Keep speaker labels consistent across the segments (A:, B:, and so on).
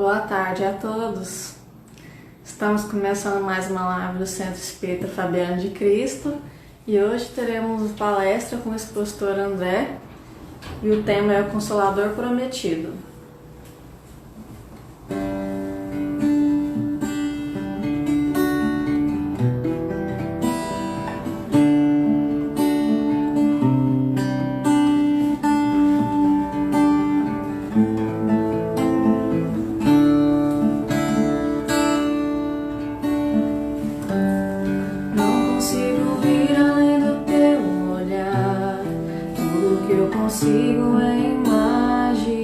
A: Boa tarde a todos. Estamos começando mais uma live do Centro Espírita Fabiano de Cristo e hoje teremos palestra com o expositor André e o tema é o Consolador Prometido.
B: Consigo imaginar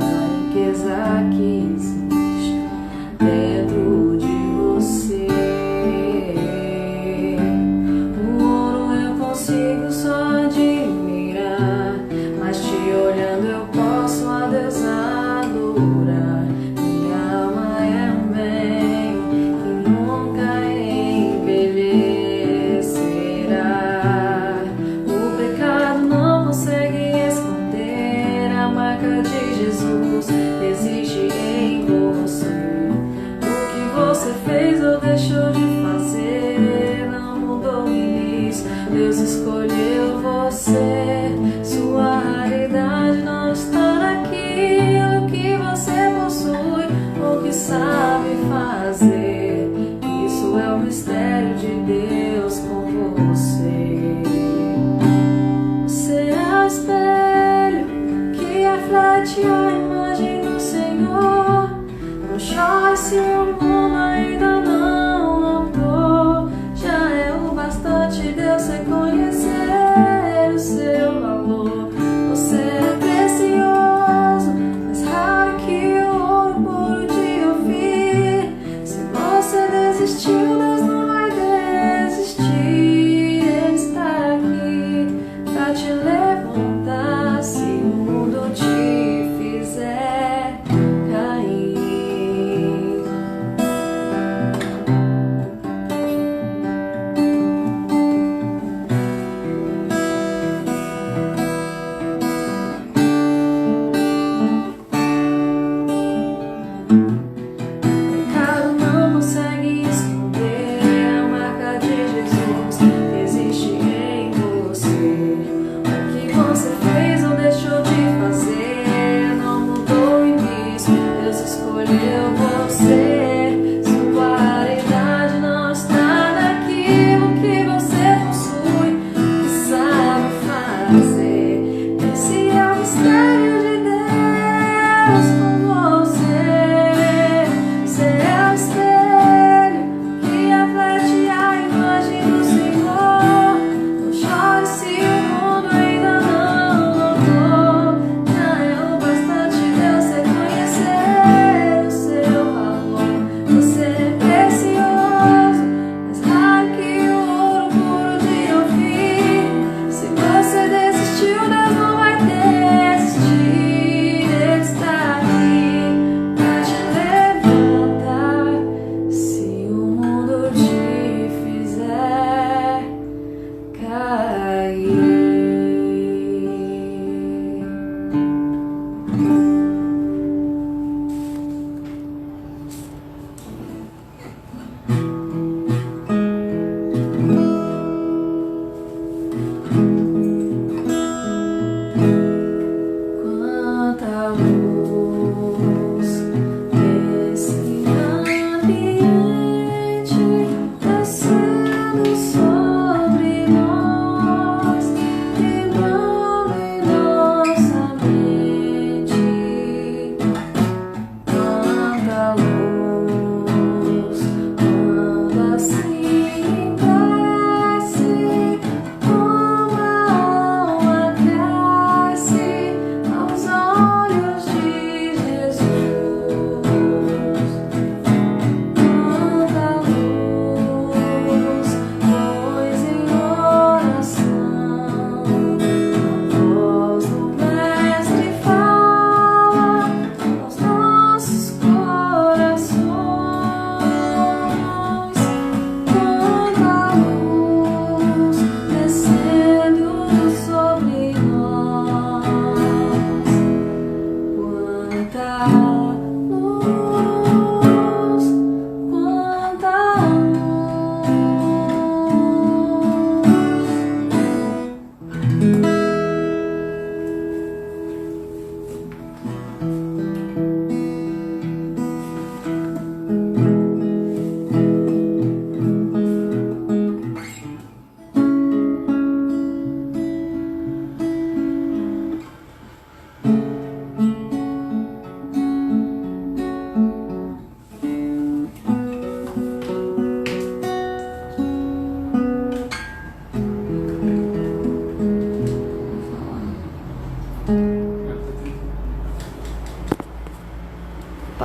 B: a riqueza que existe dentro de você. O ouro eu consigo só admirar, mas te olhando eu posso a Deus adorar. Minha alma é um bem que nunca envelhecerá. O pecado não consegue esconder a marca de Jesus, existe em você. O que você fez ou deixou de fazer não mudou isso. Deus escolheu você. Sua raridade não está naquilo que você possui ou que sabe fazer. Isso é o mistério de Deus com você. Espelho que reflete a imagem do Senhor. Não chore se o mundo ainda não notou. Já é o bastante Deus reconhecer o seu valor. Você é precioso, mais raro que o ouro puro de ouvir. Se você desistiu, Deus não vai desistir. Ele está aqui pra te levantar se o mundo te fizer cair.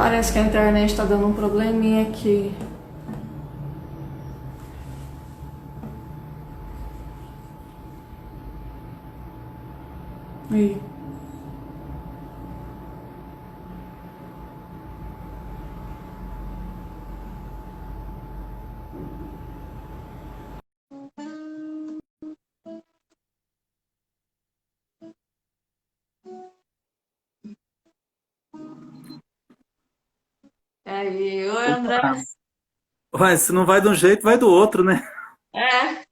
A: Parece que a internet está dando um probleminha aqui. Ih. Aí, oi André.
C: Opa. Ué, se não vai de um jeito, vai do outro, né?
A: É,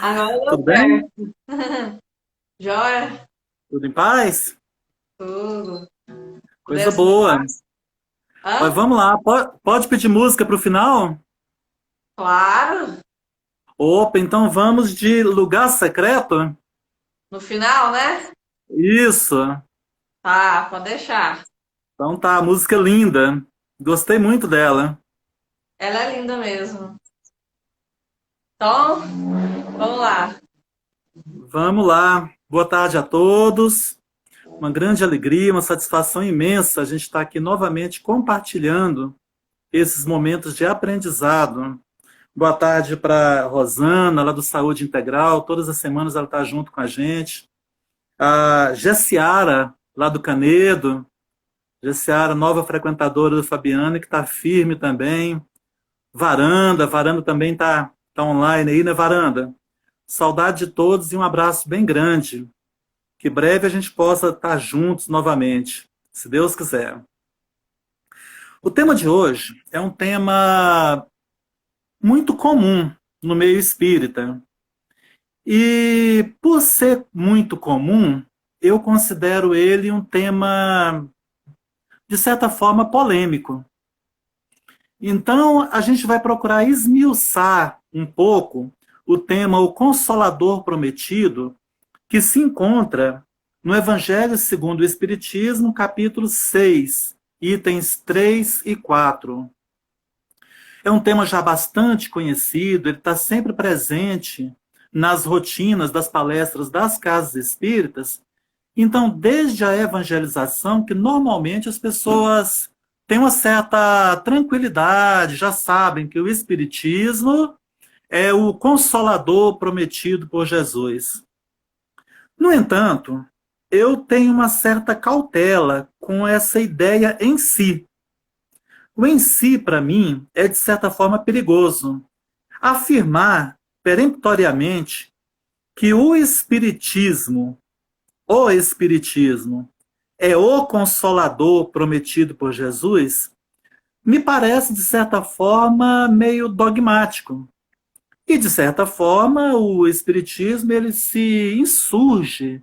A: agora deu
C: Tudo bem?
A: certo. Joia?
C: Tudo em paz?
A: Tudo.
C: Coisa
A: Podemos
C: boa.
A: continuar?
C: Mas
A: Hã?
C: vamos lá, pode pedir música para o final?
A: Claro.
C: Opa, então vamos de Lugar Secreto?
A: No final, né?
C: Isso.
A: Tá, pode deixar.
C: Então tá, música linda. Gostei muito dela.
A: Ela é linda mesmo. Então, vamos lá.
C: Vamos lá. Boa tarde a todos. Uma grande alegria, uma satisfação imensa a gente estar aqui novamente compartilhando esses momentos de aprendizado. Boa tarde para Rosana, lá do Saúde Integral. Todas as semanas ela está junto com a gente. A Gessiara, lá do Canedo. Gessiara, nova frequentadora do Fabiano, que está firme também. Varanda também tá online aí, né, Varanda? Saudade de todos e um abraço bem grande. Que breve a gente possa estar juntos novamente, se Deus quiser. O tema de hoje é um tema muito comum no meio espírita. E por ser muito comum, eu considero ele um tema, de certa forma, polêmico. Então, a gente vai procurar esmiuçar um pouco o tema O Consolador Prometido, que se encontra no Evangelho segundo o Espiritismo, capítulo 6, itens 3 e 4. É um tema já bastante conhecido, ele está sempre presente nas rotinas das palestras das casas espíritas. Então, desde a evangelização, que normalmente as pessoas têm uma certa tranquilidade, já sabem que o espiritismo é o consolador prometido por Jesus. No entanto, eu tenho uma certa cautela com essa ideia em si. O em si, para mim, é de certa forma perigoso. Afirmar peremptoriamente que o Espiritismo é o Consolador prometido por Jesus, me parece, de certa forma, meio dogmático. E, de certa forma, o Espiritismo ele se insurge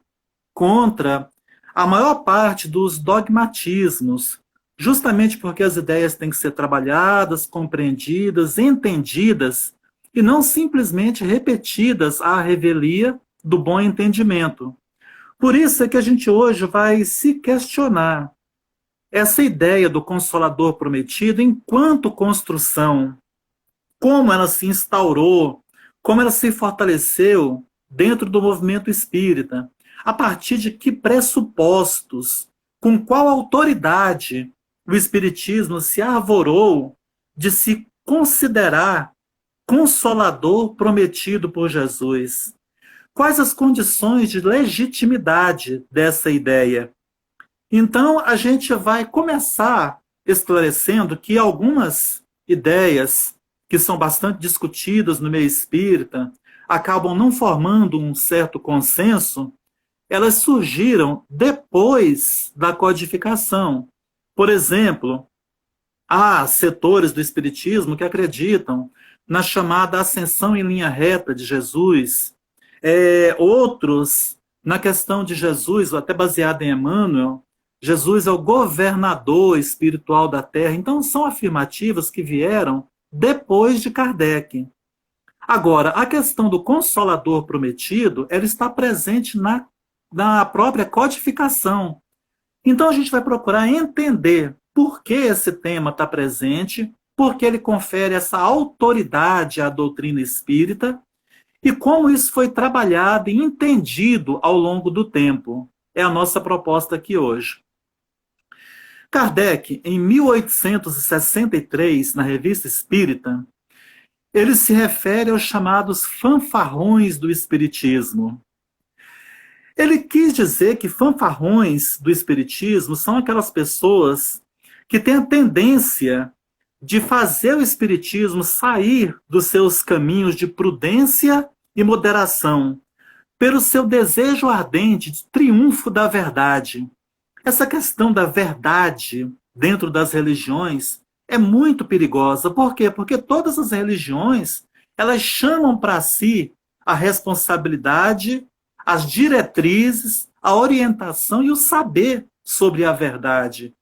C: contra a maior parte dos dogmatismos, justamente porque as ideias têm que ser trabalhadas, compreendidas, entendidas, e não simplesmente repetidas à revelia do bom entendimento. Por isso é que a gente hoje vai se questionar essa ideia do Consolador prometido enquanto construção, como ela se instaurou, como ela se fortaleceu dentro do movimento espírita, a partir de que pressupostos, com qual autoridade o Espiritismo se arvorou de se considerar consolador prometido por Jesus. Quais as condições de legitimidade dessa ideia? Então, a gente vai começar esclarecendo que algumas ideias que são bastante discutidas no meio espírita acabam não formando um certo consenso, elas surgiram depois da codificação. Por exemplo, há setores do espiritismo que acreditam na chamada ascensão em linha reta de Jesus, outros na questão de Jesus, até baseado em Emmanuel, Jesus é o governador espiritual da Terra. Então, são afirmativas que vieram depois de Kardec. Agora, a questão do Consolador prometido, ela está presente na própria codificação. Então, a gente vai procurar entender por que esse tema está presente, por que ele confere essa autoridade à doutrina espírita e como isso foi trabalhado e entendido ao longo do tempo. É a nossa proposta aqui hoje. Kardec, em 1863, na Revista Espírita, ele se refere aos chamados fanfarrões do Espiritismo. Ele quis dizer que fanfarrões do Espiritismo são aquelas pessoas que têm a tendência de fazer o Espiritismo sair dos seus caminhos de prudência e moderação, pelo seu desejo ardente de triunfo da verdade. Essa questão da verdade dentro das religiões é muito perigosa. Por quê? Porque todas as religiões, elas chamam para si a responsabilidade, as diretrizes, a orientação e o saber sobre a verdade.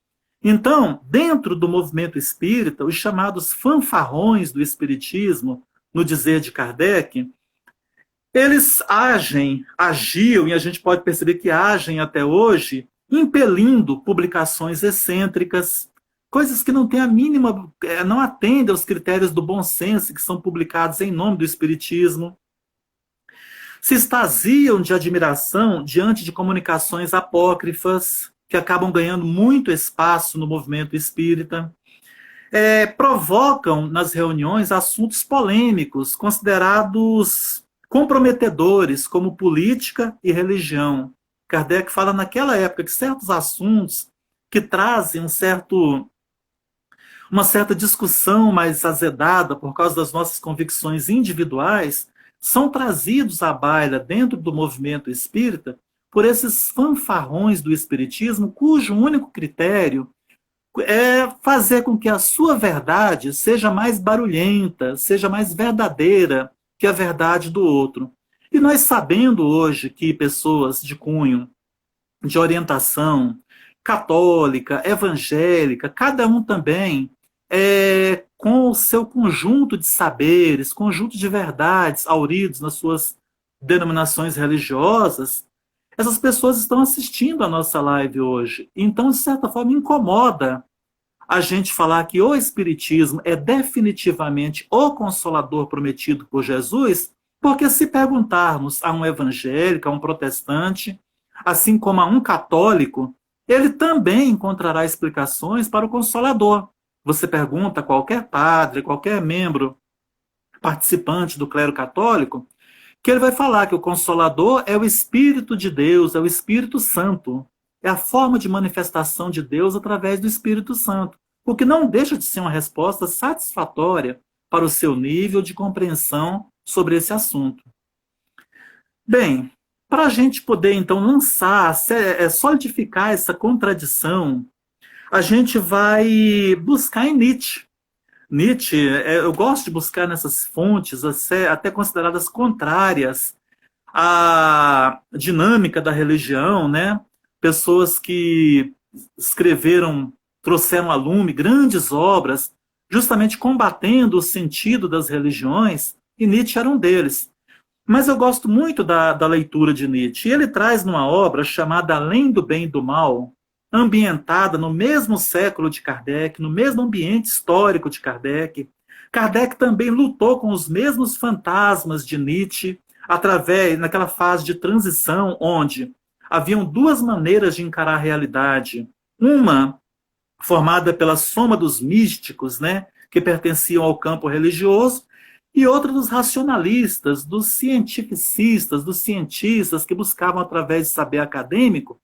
C: Então, dentro do movimento espírita, os chamados fanfarrões do espiritismo, no dizer de Kardec, eles agiam, e a gente pode perceber que agem até hoje, impelindo publicações excêntricas, coisas que não têm a mínima, não atendem aos critérios do bom senso, que são publicados em nome do espiritismo. Se extasiam de admiração diante de comunicações apócrifas, que acabam ganhando muito espaço no movimento espírita. Provocam nas reuniões assuntos polêmicos, considerados comprometedores, como política e religião. Kardec fala naquela época que certos assuntos que trazem uma certa discussão mais azedada por causa das nossas convicções individuais são trazidos à baila dentro do movimento espírita por esses fanfarrões do espiritismo, cujo único critério é fazer com que a sua verdade seja mais barulhenta, seja mais verdadeira que a verdade do outro. E nós sabendo hoje que pessoas de cunho, de orientação católica, evangélica, cada um também com o seu conjunto de saberes, conjunto de verdades auridos nas suas denominações religiosas, essas pessoas estão assistindo a nossa live hoje. Então, de certa forma, incomoda a gente falar que o Espiritismo é definitivamente o Consolador prometido por Jesus, porque se perguntarmos a um evangélico, a um protestante, assim como a um católico, ele também encontrará explicações para o Consolador. Você pergunta a qualquer padre, qualquer membro participante do clero católico, que ele vai falar que o Consolador é o Espírito de Deus, é o Espírito Santo. É a forma de manifestação de Deus através do Espírito Santo, o que não deixa de ser uma resposta satisfatória para o seu nível de compreensão sobre esse assunto. Bem, para a gente poder, então, solidificar essa contradição, a gente vai buscar em Nietzsche. Nietzsche, eu gosto de buscar nessas fontes, até consideradas contrárias à dinâmica da religião, né? Pessoas que trouxeram à lume grandes obras, justamente combatendo o sentido das religiões, e Nietzsche era um deles. Mas eu gosto muito da leitura de Nietzsche. Ele traz numa obra chamada Além do Bem e do Mal, ambientada no mesmo século de Kardec, no mesmo ambiente histórico de Kardec. Kardec também lutou com os mesmos fantasmas de Nietzsche, naquela fase de transição, onde haviam duas maneiras de encarar a realidade. Uma formada pela soma dos místicos, né, que pertenciam ao campo religioso, e outra dos racionalistas, dos cientificistas, dos cientistas que buscavam, através de saber acadêmico,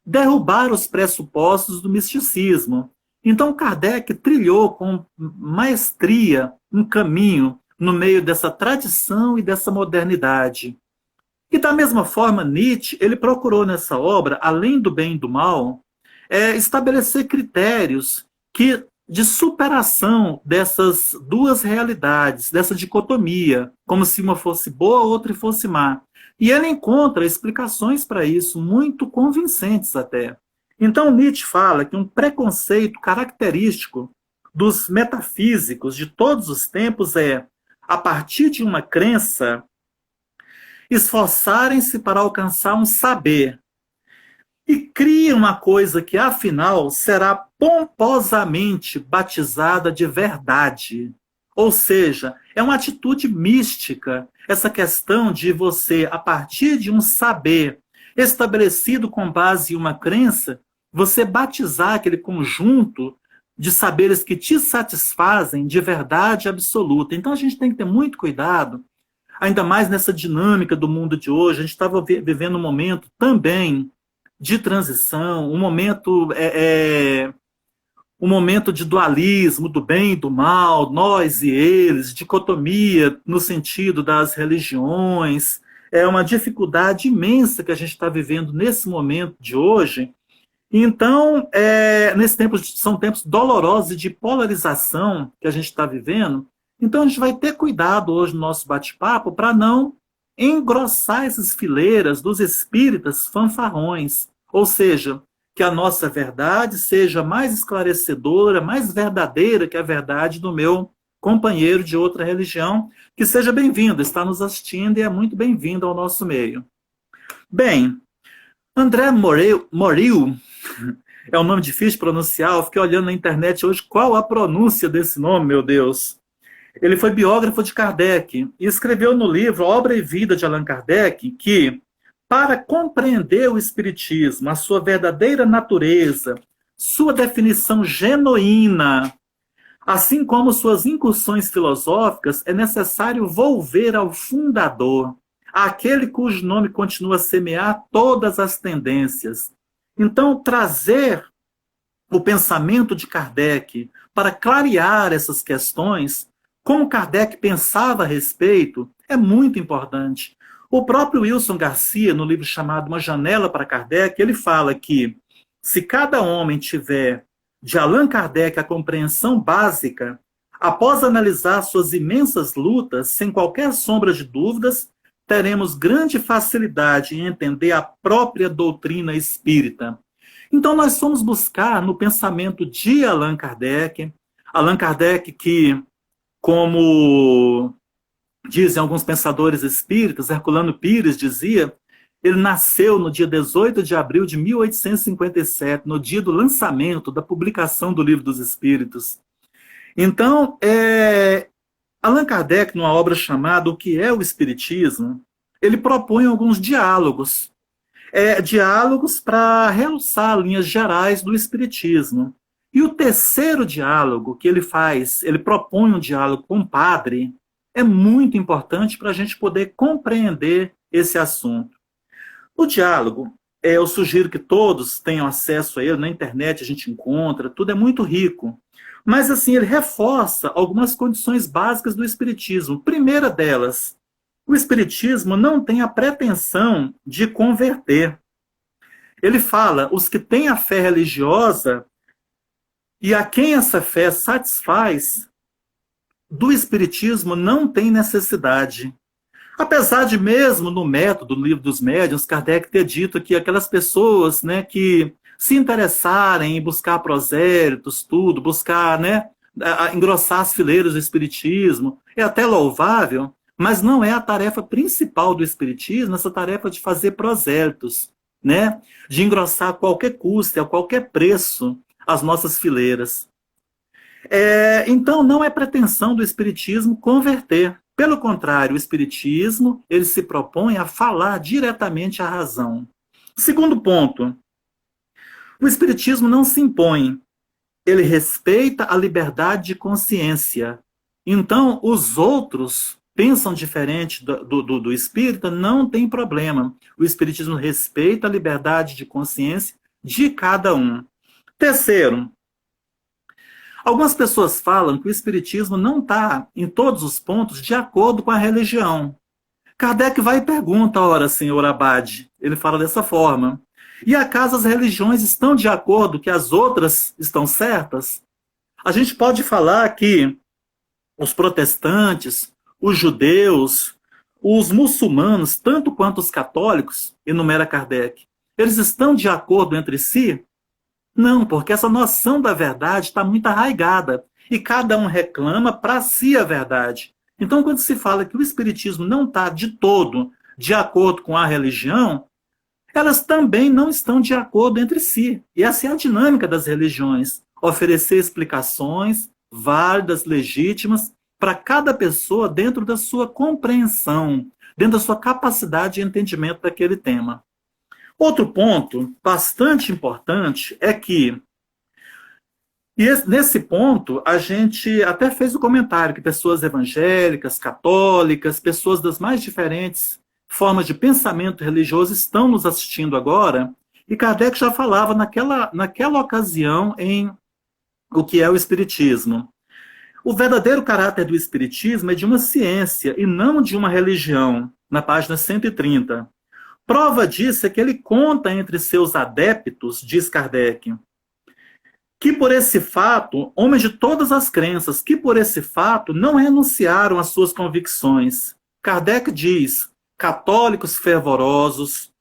C: derrubar os pressupostos do misticismo. Então, Kardec trilhou com maestria um caminho no meio dessa tradição e dessa modernidade. E, da mesma forma, Nietzsche ele procurou nessa obra, Além do Bem e do Mal, estabelecer critérios de superação dessas duas realidades, dessa dicotomia, como se uma fosse boa, a outra fosse má. E ele encontra explicações para isso, muito convincentes até. Então Nietzsche fala que um preconceito característico dos metafísicos de todos os tempos é, a partir de uma crença, esforçarem-se para alcançar um saber, e cria uma coisa que, afinal, será pomposamente batizada de verdade. Ou seja, é uma atitude mística, essa questão de você, a partir de um saber estabelecido com base em uma crença, você batizar aquele conjunto de saberes que te satisfazem de verdade absoluta. Então a gente tem que ter muito cuidado, ainda mais nessa dinâmica do mundo de hoje. A gente estava vivendo um momento também de transição, um momento de dualismo, do bem e do mal, nós e eles, dicotomia no sentido das religiões. É uma dificuldade imensa que a gente está vivendo nesse momento de hoje. Então, são tempos dolorosos de polarização que a gente está vivendo. Então, a gente vai ter cuidado hoje no nosso bate-papo para não engrossar essas fileiras dos espíritas fanfarrões. Ou seja, que a nossa verdade seja mais esclarecedora, mais verdadeira que a verdade do meu companheiro de outra religião. Que seja bem-vindo, está nos assistindo e é muito bem-vindo ao nosso meio. Bem, André Moril é um nome difícil de pronunciar. Eu fiquei olhando na internet hoje qual a pronúncia desse nome, meu Deus. Ele foi biógrafo de Kardec e escreveu no livro Obra e Vida de Allan Kardec que, para compreender o Espiritismo, a sua verdadeira natureza, sua definição genuína, assim como suas incursões filosóficas, é necessário volver ao fundador, àquele cujo nome continua a semear todas as tendências. Então, trazer o pensamento de Kardec para clarear essas questões, como Kardec pensava a respeito, é muito importante. O próprio Wilson Garcia, no livro chamado Uma Janela para Kardec, ele fala que se cada homem tiver de Allan Kardec a compreensão básica, após analisar suas imensas lutas, sem qualquer sombra de dúvidas, teremos grande facilidade em entender a própria doutrina espírita. Então nós fomos buscar no pensamento de Allan Kardec que, como dizem alguns pensadores espíritas, Herculano Pires dizia, ele nasceu no dia 18 de abril de 1857, no dia do lançamento, da publicação do Livro dos Espíritos. Então, Allan Kardec, numa obra chamada O que é o Espiritismo, ele propõe alguns diálogos. Diálogos para realçar linhas gerais do Espiritismo. E o terceiro diálogo que ele faz, ele propõe um diálogo com o padre, é muito importante para a gente poder compreender esse assunto. O diálogo, eu sugiro que todos tenham acesso a ele, na internet a gente encontra, tudo é muito rico. Mas assim, ele reforça algumas condições básicas do Espiritismo. Primeira delas, o Espiritismo não tem a pretensão de converter. Ele fala, os que têm a fé religiosa e a quem essa fé satisfaz, do Espiritismo não tem necessidade. Apesar de mesmo no método, no Livro dos Médiuns, Kardec ter dito que aquelas pessoas, né, que se interessarem em buscar prosélitos, tudo, buscar, né, engrossar as fileiras do Espiritismo, é até louvável, mas não é a tarefa principal do Espiritismo, essa tarefa de fazer prosélitos, né, de engrossar a qualquer custo, a qualquer preço, as nossas fileiras. Então, não é pretensão do Espiritismo converter. Pelo contrário, o Espiritismo ele se propõe a falar diretamente à razão. Segundo ponto, o Espiritismo não se impõe, ele respeita a liberdade de consciência. Então, os outros pensam diferente do espírita, não tem problema. O Espiritismo respeita a liberdade de consciência de cada um. Terceiro, algumas pessoas falam que o Espiritismo não está, em todos os pontos, de acordo com a religião. Kardec vai e pergunta, ora, senhor Abade, ele fala dessa forma, e acaso as religiões estão de acordo que as outras estão certas? A gente pode falar que os protestantes, os judeus, os muçulmanos, tanto quanto os católicos, enumera Kardec, eles estão de acordo entre si? Não, porque essa noção da verdade está muito arraigada e cada um reclama para si a verdade. Então, quando se fala que o Espiritismo não está de todo de acordo com a religião, elas também não estão de acordo entre si. E essa é a dinâmica das religiões, oferecer explicações válidas, legítimas, para cada pessoa dentro da sua compreensão, dentro da sua capacidade de entendimento daquele tema. Outro ponto bastante importante é que, nesse ponto, a gente até fez o comentário que pessoas evangélicas, católicas, pessoas das mais diferentes formas de pensamento religioso estão nos assistindo agora, e Kardec já falava naquela ocasião em o que é o Espiritismo. O verdadeiro caráter do Espiritismo é de uma ciência e não de uma religião, na página 130. Prova disso é que ele conta entre seus adeptos, diz Kardec, que por esse fato, homens de todas as crenças, que por esse fato não renunciaram às suas convicções. Kardec diz, católicos fervorosos,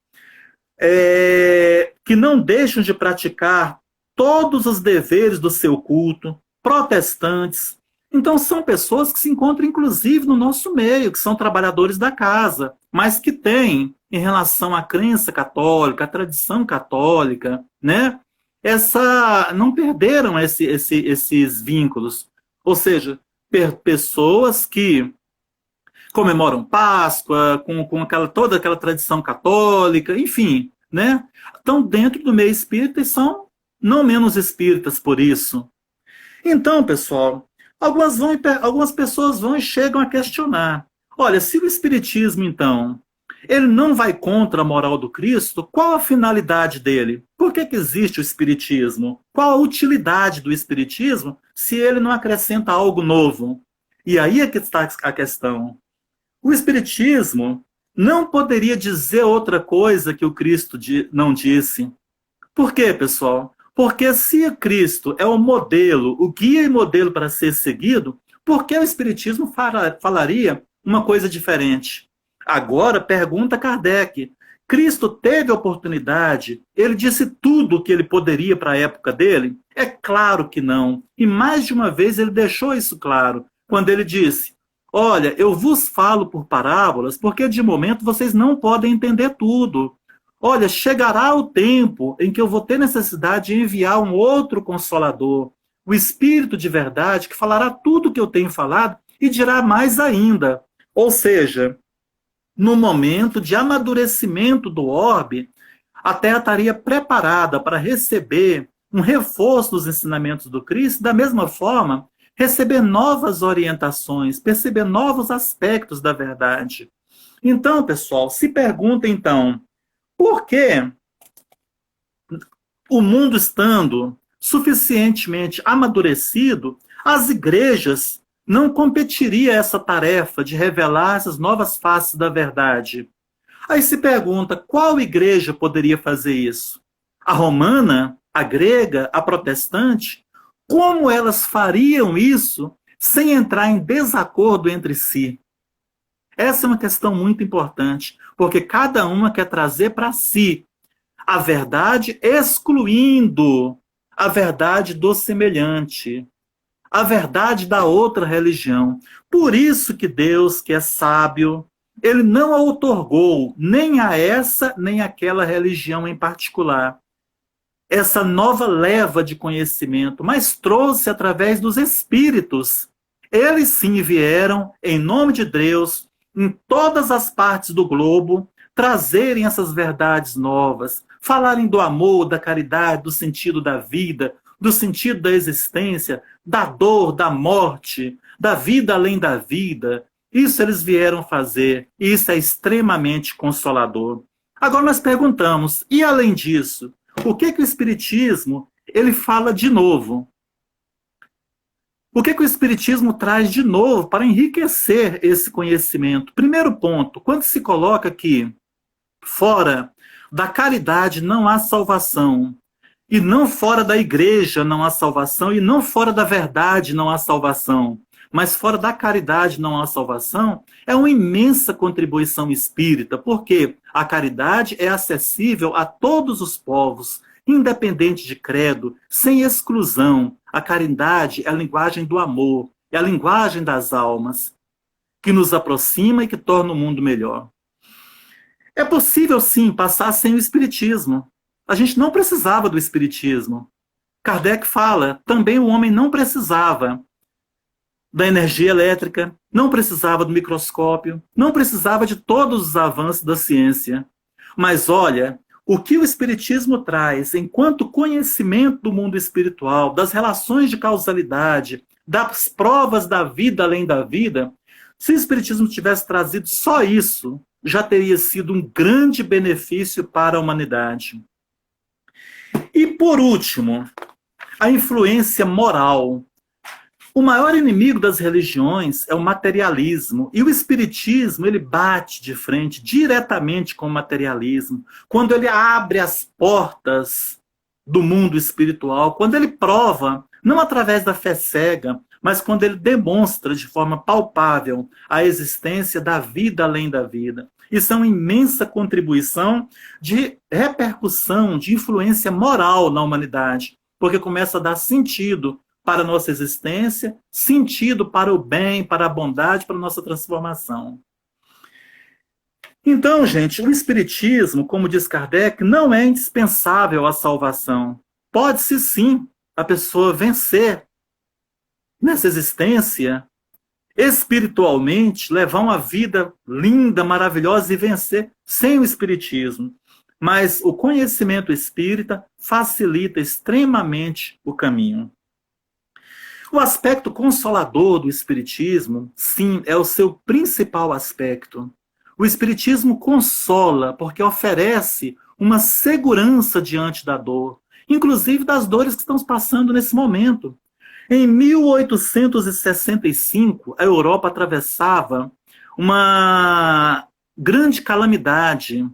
C: que não deixam de praticar todos os deveres do seu culto, protestantes. Então são pessoas que se encontram inclusive no nosso meio, que são trabalhadores da casa, mas que têm, em relação à crença católica, à tradição católica, né, não perderam esses vínculos. Ou seja, pessoas que comemoram Páscoa, com toda aquela tradição católica, enfim, né, estão dentro do meio espírita e são não menos espíritas por isso. Então, pessoal, algumas pessoas vão e chegam a questionar. Olha, se o Espiritismo, então, ele não vai contra a moral do Cristo, qual a finalidade dele? Por que existe o Espiritismo? Qual a utilidade do Espiritismo se ele não acrescenta algo novo? E aí é que está a questão. O Espiritismo não poderia dizer outra coisa que o Cristo não disse. Por quê, pessoal? Porque se Cristo é o modelo, o guia e modelo para ser seguido, por que o Espiritismo falaria uma coisa diferente? Agora, pergunta Kardec, Cristo teve oportunidade? Ele disse tudo o que ele poderia para a época dele? É claro que não. E mais de uma vez ele deixou isso claro, quando ele disse, olha, eu vos falo por parábolas, porque de momento vocês não podem entender tudo. Olha, chegará o tempo em que eu vou ter necessidade de enviar um outro Consolador, o Espírito de verdade, que falará tudo o que eu tenho falado e dirá mais ainda. Ou seja, no momento de amadurecimento do orbe, a Terra estaria preparada para receber um reforço dos ensinamentos do Cristo, da mesma forma, receber novas orientações, perceber novos aspectos da verdade. Então, pessoal, se pergunta, então, por que o mundo estando suficientemente amadurecido, as igrejas não competiriam essa tarefa de revelar essas novas faces da verdade? Aí se pergunta, qual igreja poderia fazer isso? A romana? A grega? A protestante? Como elas fariam isso sem entrar em desacordo entre si? Essa é uma questão muito importante, porque cada uma quer trazer para si a verdade, excluindo a verdade do semelhante, a verdade da outra religião. Por isso que Deus, que é sábio, ele não a outorgou nem a essa, nem àquela religião em particular, essa nova leva de conhecimento, mas trouxe através dos espíritos. Eles sim vieram, em nome de Deus, em todas as partes do globo, trazerem essas verdades novas, falarem do amor, da caridade, do sentido da vida, do sentido da existência, da dor, da morte, da vida além da vida. Isso eles vieram fazer, e isso é extremamente consolador. Agora nós perguntamos, e além disso, o que o Espiritismo ele fala de novo? O que o Espiritismo traz de novo para enriquecer esse conhecimento? Primeiro ponto, quando se coloca que fora da caridade não há salvação, e não fora da igreja não há salvação, e não fora da verdade não há salvação, mas fora da caridade não há salvação, é uma imensa contribuição espírita, porque a caridade é acessível a todos os povos, independente de credo, sem exclusão. A caridade é a linguagem do amor, é a linguagem das almas, que nos aproxima e que torna o mundo melhor. É possível, sim, passar sem o Espiritismo. A gente não precisava do Espiritismo. Kardec fala, também o homem não precisava da energia elétrica, não precisava do microscópio, não precisava de todos os avanços da ciência. Mas olha, O que o Espiritismo traz enquanto conhecimento do mundo espiritual, das relações de causalidade, das provas da vida além da vida, se o Espiritismo tivesse trazido só isso, já teria sido um grande benefício para a humanidade. E, por último, a influência moral. O maior inimigo das religiões é o materialismo, e o espiritismo ele bate de frente diretamente com o materialismo, quando ele abre as portas do mundo espiritual, quando ele prova, não através da fé cega, mas quando ele demonstra de forma palpável a existência da vida além da vida. Isso é uma imensa contribuição de repercussão, de influência moral na humanidade, porque começa a dar sentido para a nossa existência, sentido para o bem, para a bondade, para a nossa transformação. Então, gente, o Espiritismo, como diz Kardec, não é indispensável à salvação. Pode-se sim a pessoa vencer nessa existência, espiritualmente, levar uma vida linda, maravilhosa e vencer sem o Espiritismo. Mas o conhecimento espírita facilita extremamente o caminho. O aspecto consolador do Espiritismo, sim, é o seu principal aspecto. O Espiritismo consola porque oferece uma segurança diante da dor, inclusive das dores que estamos passando nesse momento. Em 1865, a Europa atravessava uma grande calamidade.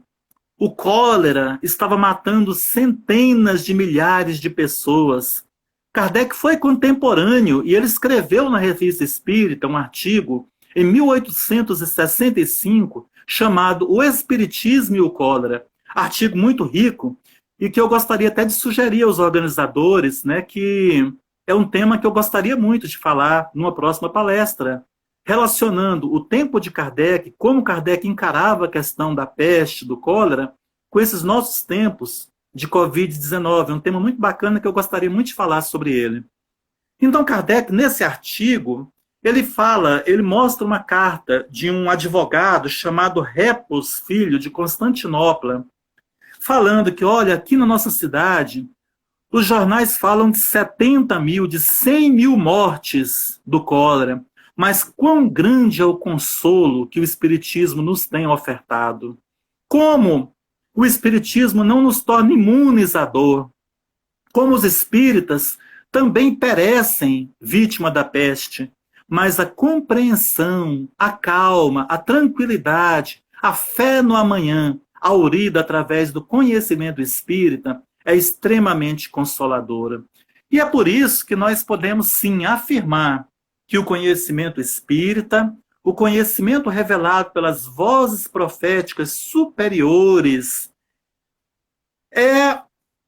C: O cólera estava matando centenas de milhares de pessoas. Kardec foi contemporâneo e ele escreveu na Revista Espírita um artigo em 1865 chamado O Espiritismo e o Cólera. Artigo muito rico e que eu gostaria até de sugerir aos organizadores, né, que é um tema que eu gostaria muito de falar numa próxima palestra, relacionando o tempo de Kardec, como Kardec encarava a questão da peste, do cólera, com esses nossos tempos de Covid-19. É um tema muito bacana que eu gostaria muito de falar sobre ele. Então, Kardec, nesse artigo, ele mostra uma carta de um advogado chamado Repos Filho, de Constantinopla, falando que, olha, aqui na nossa cidade, os jornais falam de 70 mil, de 100 mil mortes do cólera, mas quão grande é o consolo que o Espiritismo nos tem ofertado. Como o Espiritismo não nos torna imunes à dor. Como os espíritas também perecem vítima da peste, mas a compreensão, a calma, a tranquilidade, a fé no amanhã, aurida através do conhecimento espírita, é extremamente consoladora. E é por isso que nós podemos sim afirmar que o conhecimento espírita, o conhecimento revelado pelas vozes proféticas superiores,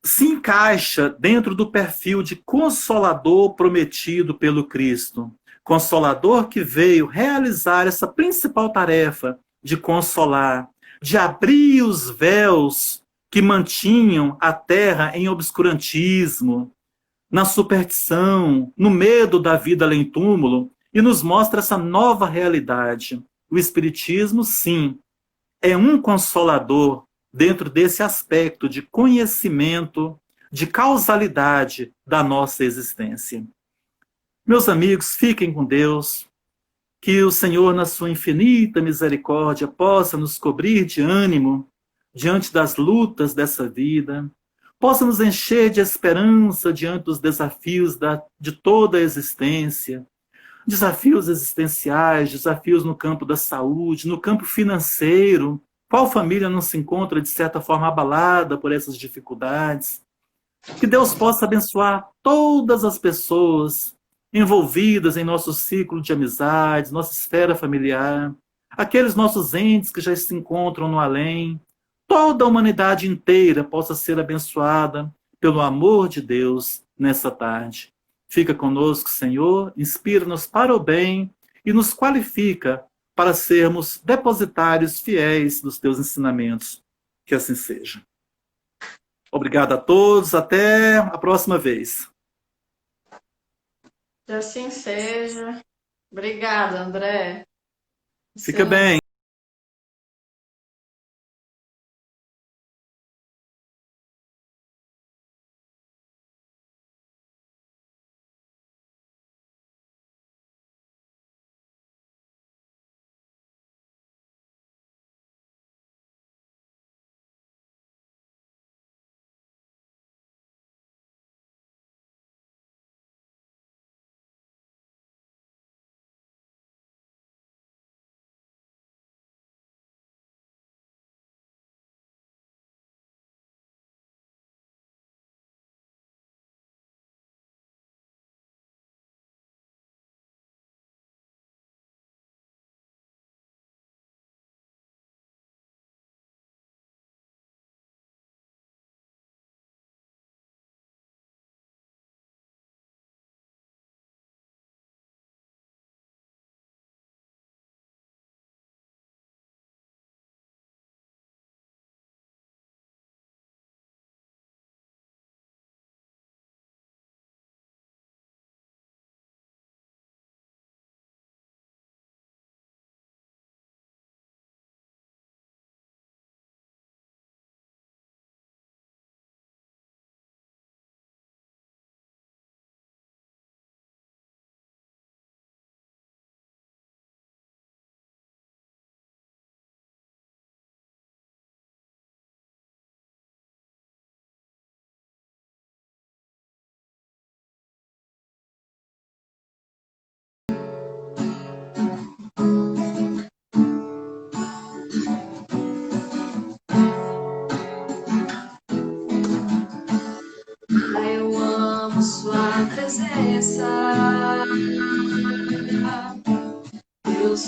C: se encaixa dentro do perfil de consolador prometido pelo Cristo. Consolador que veio realizar essa principal tarefa de consolar, de abrir os véus que mantinham a terra em obscurantismo, na superstição, no medo da vida além túmulo, e nos mostra essa nova realidade. O Espiritismo, sim, é um consolador dentro desse aspecto de conhecimento, de causalidade da nossa existência. Meus amigos, fiquem com Deus, que o Senhor, na sua infinita misericórdia, possa nos cobrir de ânimo diante das lutas dessa vida, possa nos encher de esperança diante dos desafios de toda a existência, desafios existenciais, desafios no campo da saúde, no campo financeiro. Qual família não se encontra, de certa forma, abalada por essas dificuldades? Que Deus possa abençoar todas as pessoas envolvidas em nosso ciclo de amizades, nossa esfera familiar, aqueles nossos entes que já se encontram no além, toda a humanidade inteira possa ser abençoada pelo amor de Deus nessa tarde. Fica conosco, Senhor, inspira-nos para o bem e nos qualifica para sermos depositários fiéis dos teus ensinamentos. Que assim seja. Obrigado a todos, até a próxima vez.
A: Que assim seja. Obrigada, André.
C: Fica bem.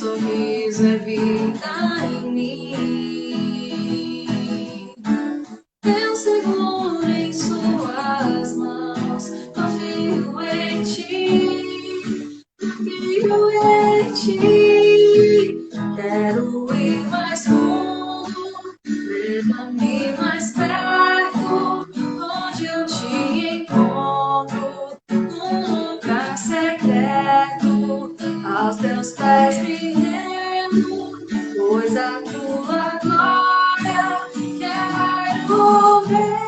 B: sorriso é vida em mim. Eu seguro em suas mãos, confio em ti, confio em ti. Quero ir mais fundo, leva-me mais perto, onde eu te encontro, num lugar secreto, aos teus pés me rendo, pois a tua glória quero ver.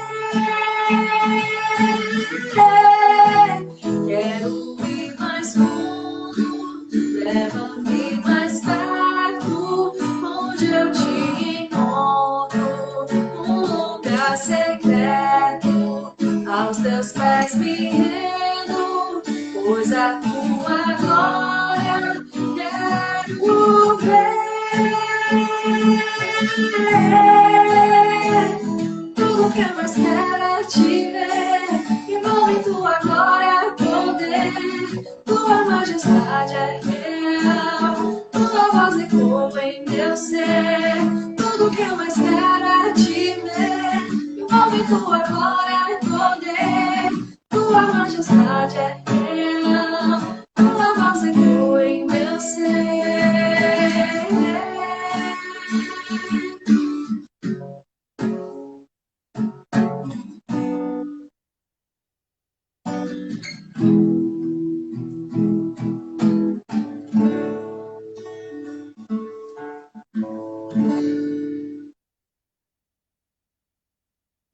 B: Quero ir mais fundo, leva-me mais perto, onde eu te encontro, num lugar secreto, aos teus pés me rendo, pois a tua glória quero ver. Tudo que eu mais quero é te ver, envolve em tua glória, poder, tua majestade é real, tua voz ecoa em meu ser. Tudo que eu mais quero é te ver, envolve em tua glória, poder, tua majestade é real, tua voz ecoa em meu ser.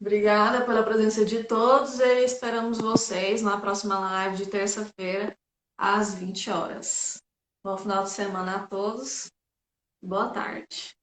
A: Obrigada pela presença de todos e esperamos vocês na próxima live de terça-feira, às 20 horas. Bom final de semana a todos. Boa tarde.